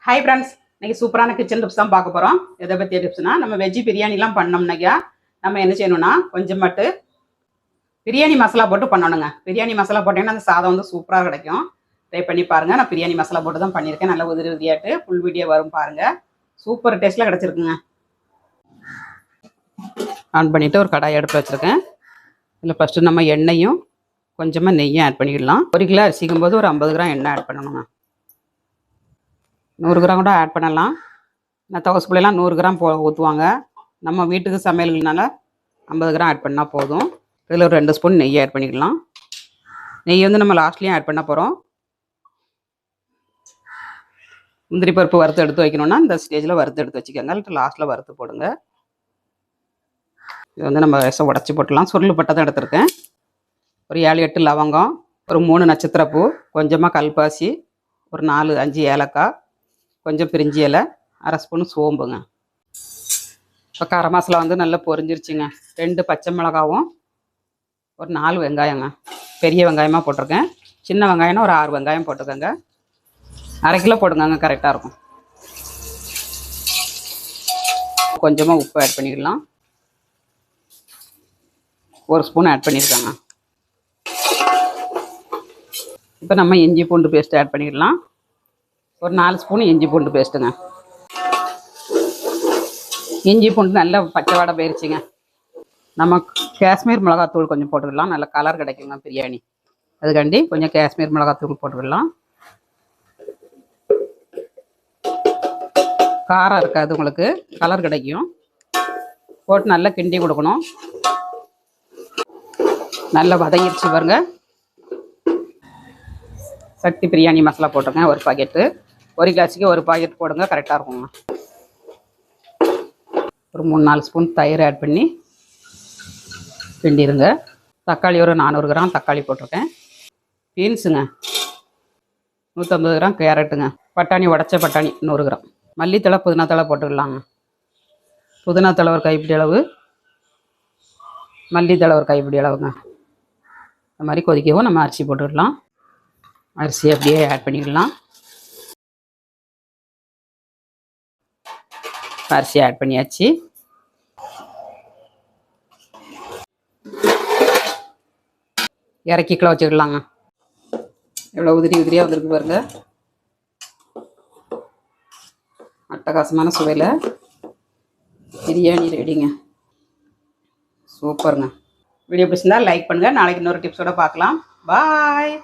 Hi friends, இன்னைக்கு சூப்பரான kitchen tips தான் பார்க்க போகிறோம். எதை பற்றிய டிப்ஸ்னா, நம்ம வெஜ்ஜி பிரியாணிலாம் பண்ணோம்னாக்கா நம்ம என்ன செய்யணும்னா கொஞ்சம் மட்டும் பிரியாணி மசாலா போட்டு பண்ணணுங்க. பிரியாணி மசாலா போட்டிங்கன்னா அந்த சாதம் வந்து சூப்பராக கிடைக்கும். ட்ரை பண்ணி பாருங்கள். நான் பிரியாணி மசாலா போட்டு தான் பண்ணியிருக்கேன். நல்ல உதிரி உதிரியாட்டு ஃபுல் வீடியோ வரும் பாருங்கள். சூப்பர் டேஸ்ட்டில் கிடச்சிருக்குங்க. ஆன் பண்ணிவிட்டு ஒரு கடாய் எடுத்து வச்சுருக்கேன். இதில் ஃபஸ்ட்டு நம்ம எண்ணெயும் கொஞ்சமாக நெய்யும் ஆட் பண்ணிடலாம். 1 கிலோ அரிசிக்கும் போது ஒரு 50 கிராம் எண்ணெய் ஆட் பண்ணணுங்க. 100 கிராம் கூட ஆட் பண்ணலாம். நான் தவசு பிள்ளைலாம் 100 கிராம் ஊற்றுவாங்க. நம்ம வீட்டுக்கு சமையல்னால 50 கிராம் ஆட் பண்ணால் போதும். இதில் ஒரு 2 ஸ்பூன் நெய் ஆட் பண்ணிக்கலாம். நெய் வந்து நம்ம லாஸ்ட்லேயும் ஆட் பண்ண போகிறோம். முந்திரி பருப்பு வறுத்து எடுத்து வைக்கணும்னா இந்த ஸ்டேஜில் வறுத்து எடுத்து வச்சுக்கோங்க. இல்லை லாஸ்ட்டில் வறுத்து போடுங்க. இது வந்து நம்ம ரசம் உடச்சி போட்டுடலாம். சுருள் பட்டை தான் எடுத்துருக்கேன். ஒரு 7-8 லவங்கம், ஒரு 3 நட்சத்திரப்பூ, கொஞ்சமாக கல்பாசி, ஒரு 4-5 ஏலக்காய், கொஞ்சம் பிரிஞ்சி இலை, 1/2 ஸ்பூன் சோம்புங்க. இப்போ கரம் மசாலா வந்து நல்லா பொரிஞ்சிருச்சுங்க. 2 பச்சை மிளகாவும் ஒரு 4 வெங்காயங்க. பெரிய வெங்காயமாக போட்டிருக்கேன். சின்ன வெங்காயம்னா ஒரு 6 வெங்காயம் போட்டுக்கோங்க. 1/2 கிலோ போடுங்க, கரெக்டாக இருக்கும். கொஞ்சமாக உப்பு ஆட் பண்ணிடலாம். 1 ஸ்பூன் ஆட் பண்ணியிருக்காங்க. இப்போ நம்ம இஞ்சி பூண்டு பேஸ்ட் ஆட் பண்ணிடலாம். ஒரு 4 ஸ்பூன் இஞ்சி பூண்டு பேஸ்ட்டுங்க. இஞ்சி பூண்டு நல்லா பச்சை வாடை போயிருச்சுங்க. நம்ம காஷ்மீர் மிளகாத்தூள் கொஞ்சம் போட்டுக்கலாம். நல்ல கலர் கிடைக்குங்க பிரியாணி. அதுக்காண்டி கொஞ்சம் காஷ்மீர் மிளகாத்தூள் போட்டுக்கலாம். காரம் இருக்காது, உங்களுக்கு கலர் கிடைக்கும். போட்டு நல்லா கிண்டி கொடுக்கணும். நல்லா வதங்கிருச்சு பாருங்க. சக்தி பிரியாணி மசாலா போட்டிருக்கேன் ஒரு பாக்கெட்டு. 1 கிளாஸுக்கு ஒரு பாக்கெட் போடுங்க, கரெக்டாக இருக்குங்க. ஒரு 3-4 ஸ்பூன் தயிர் ஆட் பண்ணி கிண்டிடுங்க. தக்காளி ஒரு 400 கிராம் தக்காளி போட்டிருக்கேன். பீன்ஸுங்க 150 கிராம், கேரட்டுங்க, பட்டாணி உடச்ச பட்டாணி 100 கிராம், மல்லித்தழை புதினா தழை போட்டுக்கலாங்க. புதினா தழை ஒரு கைப்பிடி அளவு, மல்லித்தழை ஒரு கைப்பிடி அளவுங்க. இந்த மாதிரி கொதிக்கவும் நம்ம அரிசி போட்டுக்கலாம். அரிசி அப்படியே ஆட் பண்ணிக்கலாம். அரிசி ஆட் பண்ணியாச்சு. இறக்கிக்கலாம் வச்சுக்கலாங்க. எவ்வளோ உதிரி உதிரியாக வந்துருக்கு பாருங்க. அட்டகாசமான சுவையில் பிரியாணி ரெடிங்க. சூப்பருங்க. வீடியோ பிடிச்சிருந்தா லைக் பண்ணுங்கள். நாளைக்கு இன்னொரு டிப்ஸோடு பார்க்கலாம். பாய்.